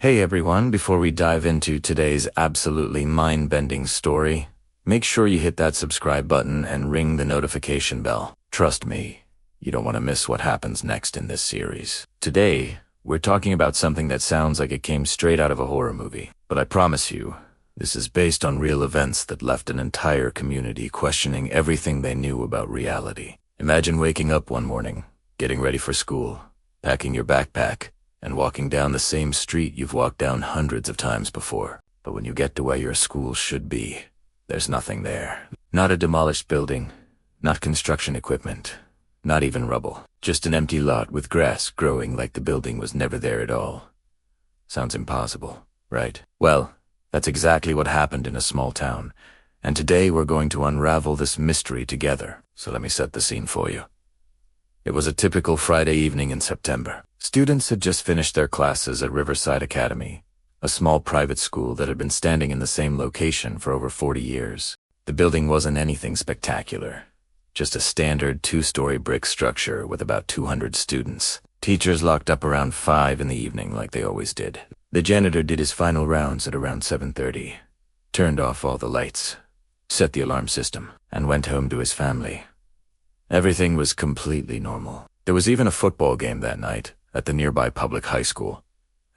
Hey everyone, before we dive into today's absolutely mind-bending story, make sure you hit that subscribe button and ring the notification bell. Trust me, you don't want to miss what happens next in this series. Today, we're talking about something that sounds like it came straight out of a horror movie, but I promise you, this is based on real events that left an entire community questioning everything they knew about reality. Imagine waking up one morning, getting ready for school, packing your backpack, and walking down the same street you've walked down hundreds of times before. But when you get to where your school should be, there's nothing there. Not a demolished building, not construction equipment, not even rubble. Just an empty lot with grass growing like the building was never there at all. Sounds impossible, right? Well, that's exactly what happened in a small town, and today we're going to unravel this mystery together. So let me set the scene for you. It was a typical Friday evening in September. Students had just finished their classes at Riverside Academy, a small private school that had been standing in the same location for over 40 years. The building wasn't anything spectacular, just a standard 2-story brick structure with about 200 students. Teachers locked up around 5 in the evening like they always did. The janitor did his final rounds at around 7:30, turned off all the lights, set the alarm system, and went home to his family. Everything was completely normal. There was even a football game that night at the nearby public high school,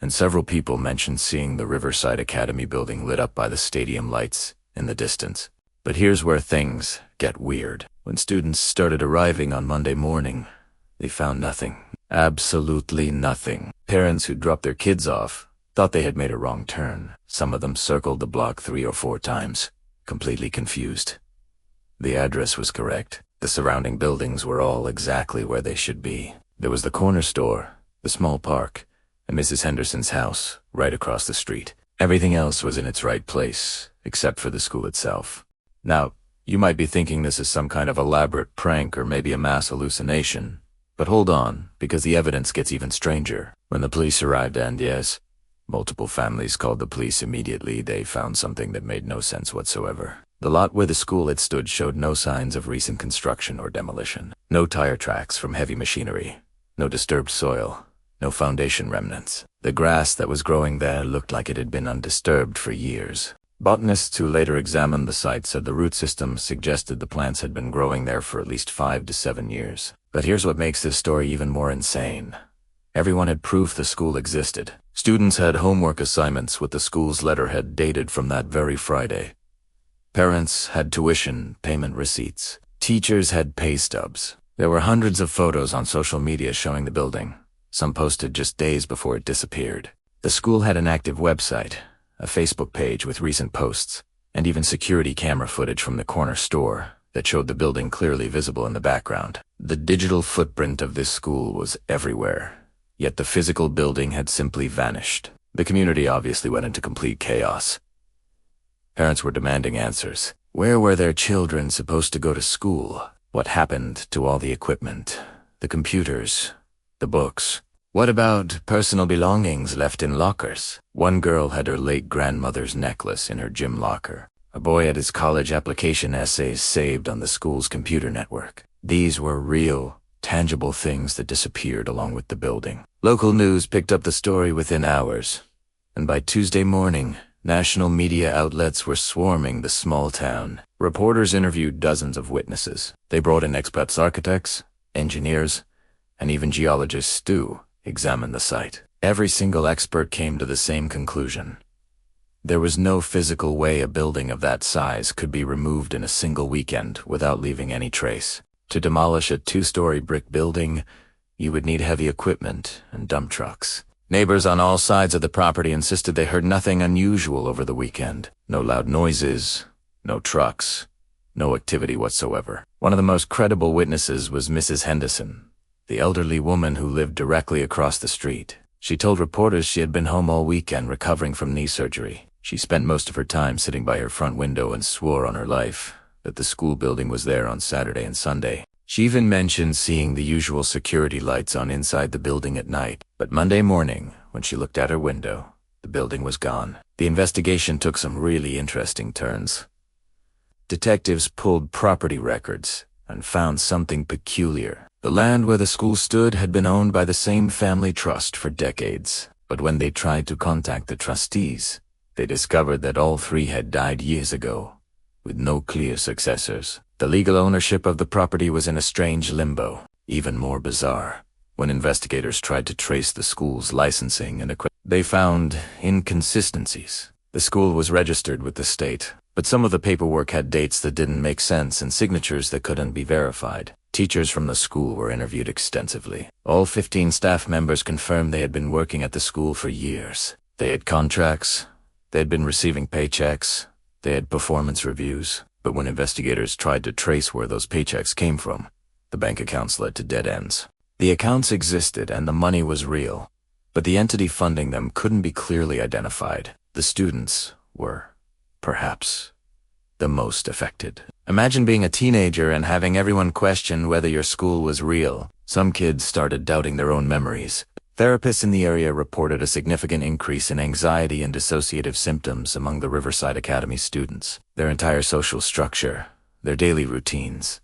and several people mentioned seeing the Riverside Academy building lit up by the stadium lights in the distance. But here's where things get weird. When students started arriving on Monday morning, they found nothing. Absolutely nothing. Parents who dropped their kids off thought they had made a wrong turn. Some of them circled the block 3 or 4 times, completely confused. The address was correct. The surrounding buildings were all exactly where they should be. There was the corner store, the small park, and Mrs. Henderson's house right across the street. Everything else was in its right place, except for the school itself. Now, you might be thinking this is some kind of elaborate prank or maybe a mass hallucination. But hold on, because the evidence gets even stranger. When the police arrived, and yes, multiple families called the police immediately, they found something that made no sense whatsoever. The lot where the school had stood showed no signs of recent construction or demolition. No tire tracks from heavy machinery. No disturbed soil. No foundation remnants. The grass that was growing there looked like it had been undisturbed for years. Botanists who later examined the site said the root system suggested the plants had been growing there for at least 5 to 7 years. But here's what makes this story even more insane. Everyone had proof the school existed. Students had homework assignments with the school's letterhead dated from that very Friday. Parents had tuition payment receipts. Teachers had pay stubs. There were hundreds of photos on social media showing the building, some posted just days before it disappeared. The school had an active website, a Facebook page with recent posts, and even security camera footage from the corner store that showed the building clearly visible in the background. The digital footprint of this school was everywhere, yet the physical building had simply vanished. The community obviously went into complete chaos. Parents were demanding answers. Where were their children supposed to go to school? What happened to all the equipment, the computers, the books? What about personal belongings left in lockers? One girl had her late grandmother's necklace in her gym locker. A boy had his college application essays saved on the school's computer network. These were real, tangible things that disappeared along with the building. Local news picked up the story within hours, and by Tuesday morning, national media outlets were swarming the small town. Reporters interviewed dozens of witnesses. They brought in experts, architects, engineers, and even geologists to examine the site. Every single expert came to the same conclusion. There was no physical way a building of that size could be removed in a single weekend without leaving any trace. To demolish a 2-story brick building, you would need heavy equipment and dump trucks. Neighbors on all sides of the property insisted they heard nothing unusual over the weekend. No loud noises, no trucks, no activity whatsoever. One of the most credible witnesses was Mrs. Henderson, the elderly woman who lived directly across the street. She told reporters she had been home all weekend recovering from knee surgery. She spent most of her time sitting by her front window and swore on her life that the school building was there on Saturday and Sunday. She even mentioned seeing the usual security lights on inside the building at night. But Monday morning, when she looked out her window, the building was gone. The investigation took some really interesting turns. Detectives pulled property records and found something peculiar. The land where the school stood had been owned by the same family trust for decades. But when they tried to contact the trustees, they discovered that all three had died years ago, with no clear successors. The legal ownership of the property was in a strange limbo. Even more bizarre, when investigators tried to trace the school's licensing and equipment, they found inconsistencies. The school was registered with the state, but some of the paperwork had dates that didn't make sense and signatures that couldn't be verified. Teachers from the school were interviewed extensively. All 15 staff members confirmed they had been working at the school for years. They had contracts, they had been receiving paychecks, they had performance reviews. But when investigators tried to trace where those paychecks came from, the bank accounts led to dead ends. The accounts existed and the money was real, but the entity funding them couldn't be clearly identified. The students were, perhaps, the most affected. Imagine being a teenager and having everyone question whether your school was real. Some kids started doubting their own memories. Therapists in the area reported a significant increase in anxiety and dissociative symptoms among the Riverside Academy students. Their entire social structure, their daily routines,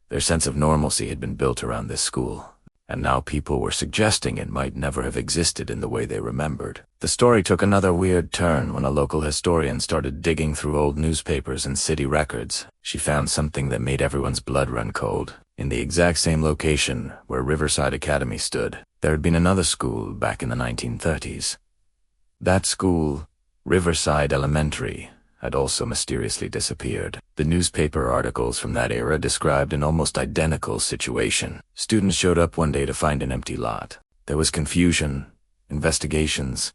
their sense of normalcy had been built around this school. And now people were suggesting it might never have existed in the way they remembered. The story took another weird turn when a local historian started digging through old newspapers and city records. She found something that made everyone's blood run cold. In the exact same location where Riverside Academy stood, there had been another school back in the 1930s. That school, Riverside Elementary, had also mysteriously disappeared. The newspaper articles from that era described an almost identical situation. Students showed up one day to find an empty lot. There was confusion, investigations,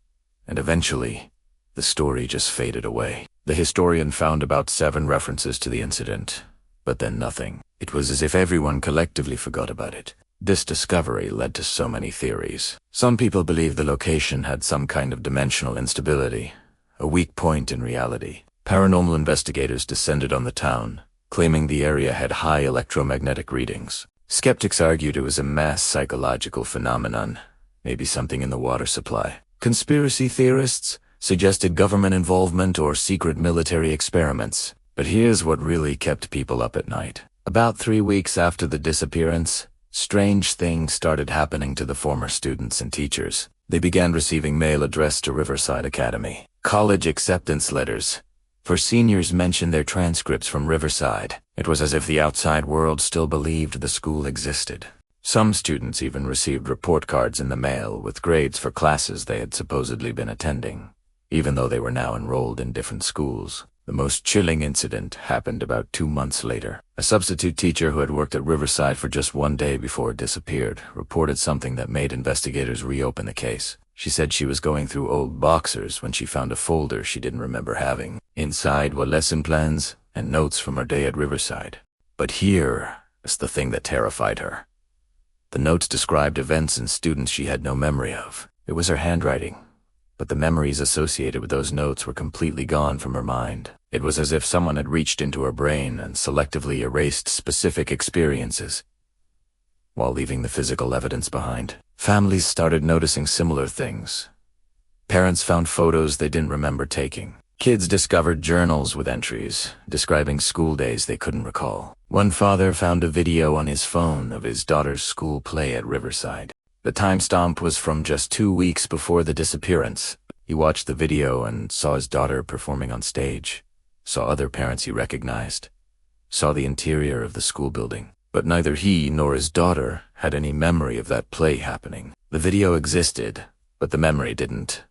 and eventually, the story just faded away. The historian found about 7 references to the incident, but then nothing. It was as if everyone collectively forgot about it. This discovery led to so many theories. Some people believe the location had some kind of dimensional instability, a weak point in reality. Paranormal investigators descended on the town, claiming the area had high electromagnetic readings. Skeptics argued it was a mass psychological phenomenon, maybe something in the water supply. Conspiracy theorists suggested government involvement or secret military experiments. But here's what really kept people up at night. About 3 weeks after the disappearance, strange things started happening to the former students and teachers. They began receiving mail addressed to Riverside Academy. College acceptance letters for seniors mentioned their transcripts from Riverside. It was as if the outside world still believed the school existed. Some students even received report cards in the mail with grades for classes they had supposedly been attending, even though they were now enrolled in different schools. The most chilling incident happened about 2 months later. A substitute teacher who had worked at Riverside for just 1 day before it disappeared reported something that made investigators reopen the case. She said she was going through old boxers when she found a folder she didn't remember having. Inside were lesson plans and notes from her day at Riverside. But here is the thing that terrified her. The notes described events and students she had no memory of. It was her handwriting, but the memories associated with those notes were completely gone from her mind. It was as if someone had reached into her brain and selectively erased specific experiences, while leaving the physical evidence behind. Families started noticing similar things. Parents found photos they didn't remember taking. Kids discovered journals with entries describing school days they couldn't recall. One father found a video on his phone of his daughter's school play at Riverside. The timestamp was from just 2 weeks before the disappearance. He watched the video and saw his daughter performing on stage, saw other parents he recognized, saw the interior of the school building. But neither he nor his daughter had any memory of that play happening. The video existed, but the memory didn't.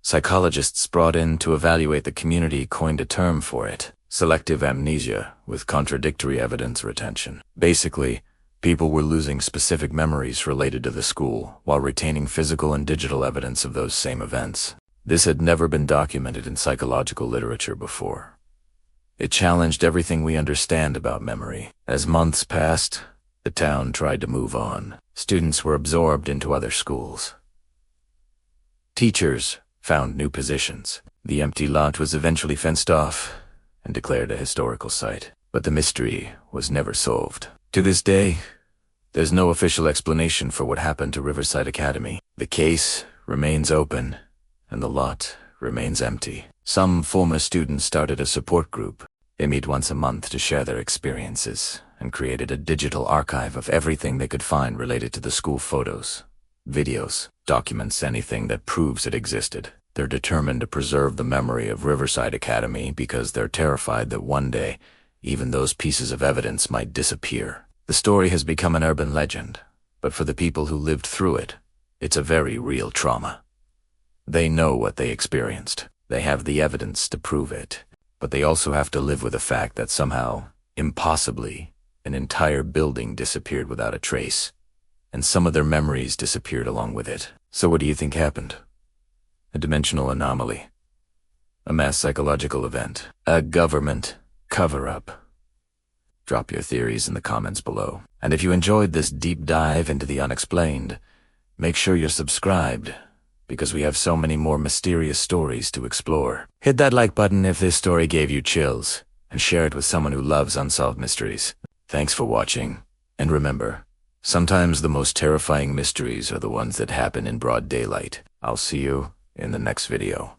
Psychologists brought in to evaluate the community coined a term for it: selective amnesia with contradictory evidence retention. Basically, people were losing specific memories related to the school while retaining physical and digital evidence of those same events. This had never been documented in psychological literature before. It challenged everything we understand about memory. As months passed, the town tried to move on. Students were absorbed into other schools. Teachers found new positions. The empty lot was eventually fenced off and declared a historical site. But the mystery was never solved. To this day, there's no official explanation for what happened to Riverside Academy. The case remains open, and the lot remains empty. Some former students started a support group. They meet once a month to share their experiences and created a digital archive of everything they could find related to the school: photos, videos, documents anything that proves it existed. They're determined to preserve the memory of Riverside Academy because they're terrified that one day, even those pieces of evidence might disappear. The story has become an urban legend, but for the people who lived through it, it's a very real trauma. They know what they experienced. They have the evidence to prove it, but they also have to live with the fact that somehow, impossibly, an entire building disappeared without a trace, and some of their memories disappeared along with it. So what do you think happened? A dimensional anomaly? A mass psychological event? A government cover-up? Drop your theories in the comments below. And if you enjoyed this deep dive into the unexplained, make sure you're subscribed, because we have so many more mysterious stories to explore. Hit that like button if this story gave you chills, and share it with someone who loves unsolved mysteries. Thanks for watching, and remember, sometimes the most terrifying mysteries are the ones that happen in broad daylight. I'll see you in the next video.